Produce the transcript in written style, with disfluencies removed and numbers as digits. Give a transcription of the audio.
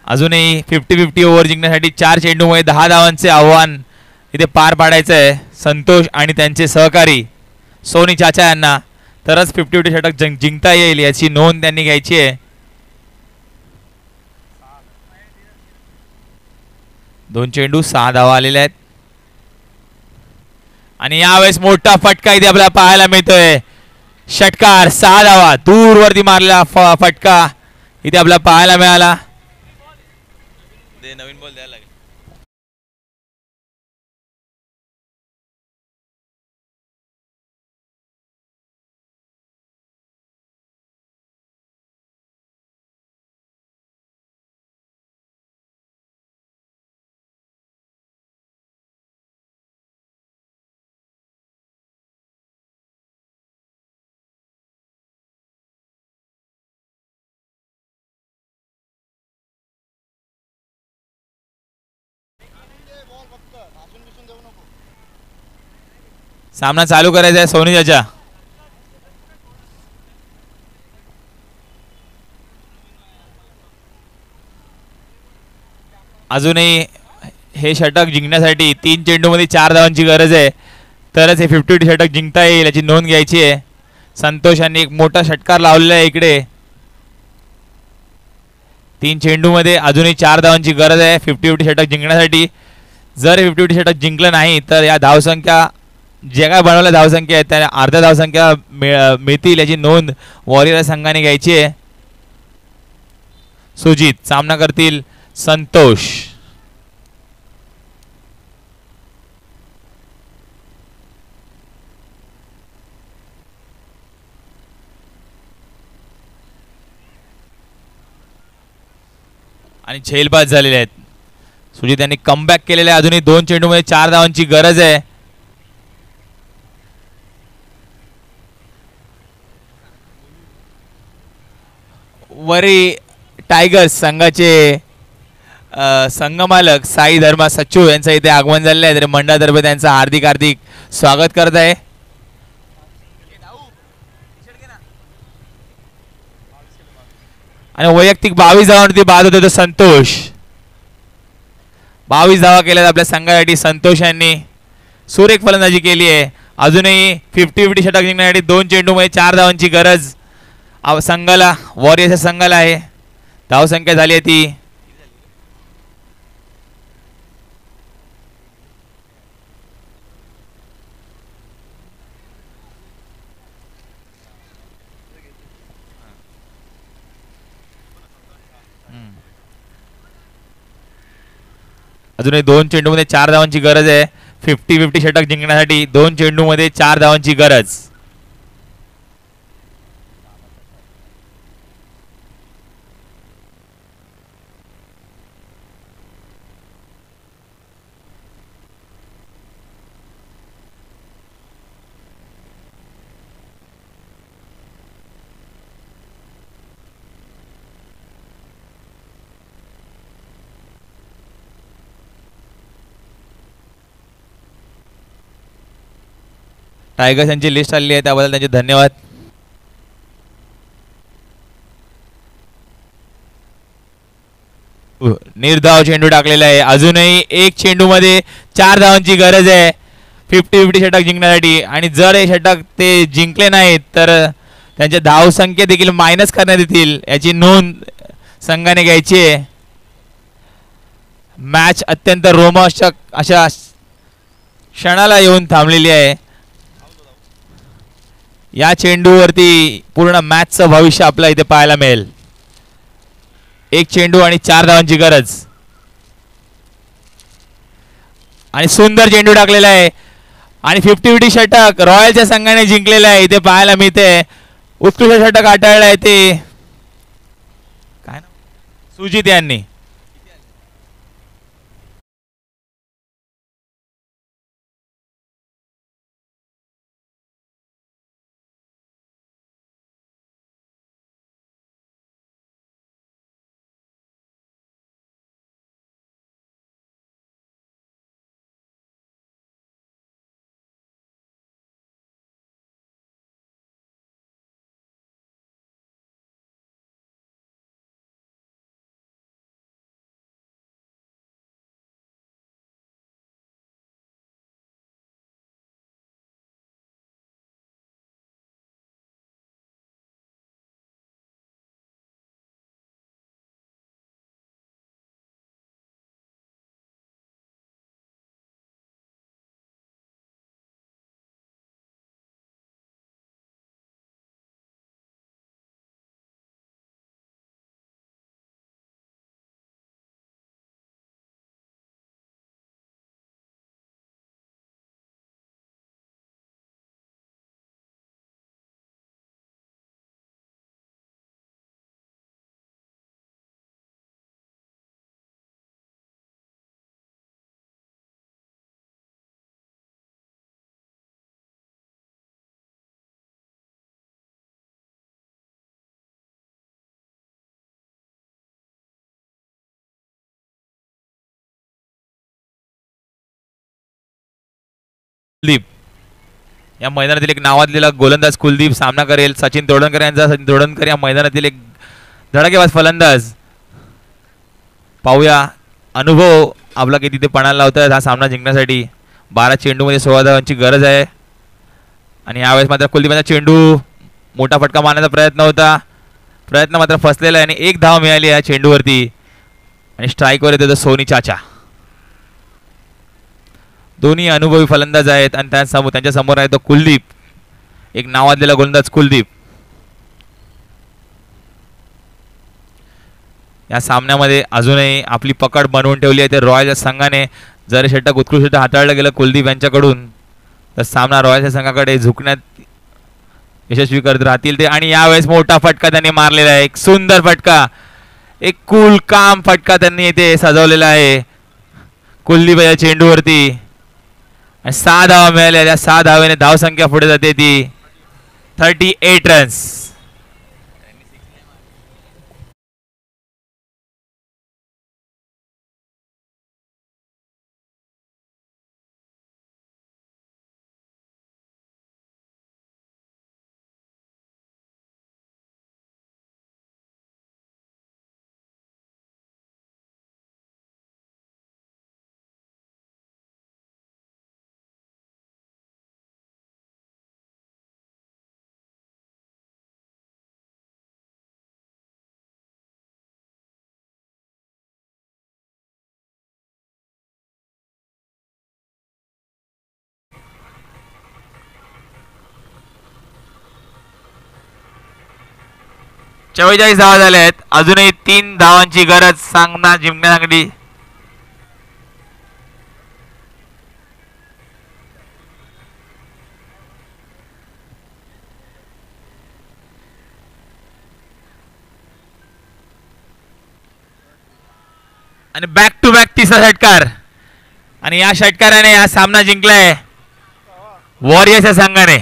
अजूनही 50-50 ओव्हर जिंकण्यासाठी 4 चेंडूमध्ये 10 धावांचे आव्हान इथे पार पाडायचं आहे संतोष आणि त्यांचे सहकारी सोनी चाचा यांना. तरच 50-50 षटक जिंकता येईल याची नोंद त्यांनी घ्यायची आहे. 2 चेंडू 6 धावा आलेल्या आहेत आणि यावेळेस मोठा फटका इथे आपल्याला पाहायला मिळतोय. षटकार 6 धावा दूरवरती मारलेला फटका इथे आपल्याला पाहायला मिळाला. नवीन बॉल द्यायला लागेल. सामना चालू करायचा आहे सोनी चाचा. अजूनही हे षटक जिंकण्यासाठी 3 चेंडूमध्ये 4 धावांची गरज आहे. तरच हे 50-50 षटक जिंकता येईल याची नोंद घ्यायची आहे. संतोष यांनी एक मोठा षटकार लावलेला आहे इकडे. 3 चेंडूमध्ये अजूनही 4 धावांची गरज आहे 50-50 षटक जिंकण्यासाठी. जर 50-50 षटक जिंकलं नाही तर या धावसंख्या जे काय बनवल्या धावसंख्या आहेत त्या अर्ध्या धावसंख्या मिळतील याची नोंद वॉरियर संघाने घ्यायची आहे. सुजित सामना करतील संतोष. आणि झेलबाज झालेले आहेत. सुजित यांनी कमबॅक केलेले आहे. अजूनही 2 चेंडूमध्ये 4 धावांची गरज आहे. वरी टायगर्स संघाचे संघमालक साई धर्मा सच्चू यांचं इथे आगमन झालेलं आहे. तरी मंडळातर्फे त्यांचं हार्दिक हार्दिक स्वागत करत आहे. आणि वैयक्तिक 22 धावांवरती बाद होते तो संतोष. 22 धावा केल्यात आपल्या संघासाठी संतोष यांनी. सुरेख फलंदाजी केली आहे. अजूनही 50-50 षटक जिंकण्यासाठी 2 चेंडूमध्ये 4 धावांची गरज संघाला वॉरियर्सच्या संघाला आहे. धावसंख्या झाली आहे ती अजूनही 2 चेंडूमध्ये 4 धावांची गरज आहे. 50-50 षटक जिंकण्यासाठी 2 चेंडूमध्ये 4 धावांची गरज. टायगर्स यांची लिस्ट आलेली आहे त्याबद्दल त्यांचे धन्यवाद. निर्धाव चेंडू टाकलेला आहे. अजूनही 1 चेंडूमध्ये 4 धावांची गरज आहे 50-50 षटक जिंकण्यासाठी. आणि जर हे षटक ते जिंकले नाहीत तर त्यांच्या धावसंख्या देखील मायनस करण्यात येतील याची नोंद संघाने घ्यायची आहे. मॅच अत्यंत रोमांचक अशा क्षणाला येऊन थांबलेली आहे. या चेंडूवरती पूर्ण मॅचचं भविष्य आपल्याला इथे पाहायला मिळेल. 1 चेंडू आणि 4 धावांची गरज. आणि सुंदर चेंडू टाकलेला आहे आणि 50-50 षटक रॉयलच्या संघाने जिंकलेलं आहे इथे पाहायला मिळते. उत्कृष्ट षटक हाताळलं आहे ते काय सुजित यांनी. कुलदीप या मैदानातील एक नावाजलेला गोलंदाज कुलदीप सामना करेल सचिन तोडणकर यांचा. सचिन तोडणकर या मैदानातील एक धडाकेबाज फलंदाज. पाहूया अनुभव आपला किती ते पणाला लावतात हा सामना जिंकण्यासाठी. 12 चेंडूमध्ये 16 धावांची गरज आहे आणि यावेळेस मात्र कुलदीपाचा चेंडू मोठा फटका मारण्याचा प्रयत्न होता. प्रयत्न मात्र फसलेला आहे आणि 1 धाव मिळाली या चेंडूवरती आणि स्ट्राईकवर येतो सोनी चाचा. दोन्ही अनुभवी फलंदाज आहेत आणि त्यांच्या समोर आहे तो कुलदीप, एक नावाजलेला गोलंदाज कुलदीप. या सामन्यामध्ये अजूनही आपली पकड बनवून ठेवली आहे ते रॉयलच्या संघाने. जर षटक उत्कृष्ट हाताळलं गेलं कुलदीप यांच्याकडून तर सामना रॉयलच्या संघाकडे झुकण्यात यशस्वी करत राहतील ते. आणि यावेळेस मोठा फटका त्यांनी मारलेला आहे, एक सुंदर फटका, एक कूल काम फटका त्यांनी इथे सजवलेला आहे कुलदीप या चेंडूवरती. 6 धावा मिळाल्या. त्या 6 धावेने धावसंख्या पुढे जाते ती 38 रन्स. चव्वेचाळीस धावा झाल्या आहेत. अजूनही 3 धावांची गरज सामना जिंकण्यासाठी. आणि बॅक टू बॅक तिसरा षटकार आणि या षटकाराने हा सामना जिंकलाय वॉरियर्स या संघाने.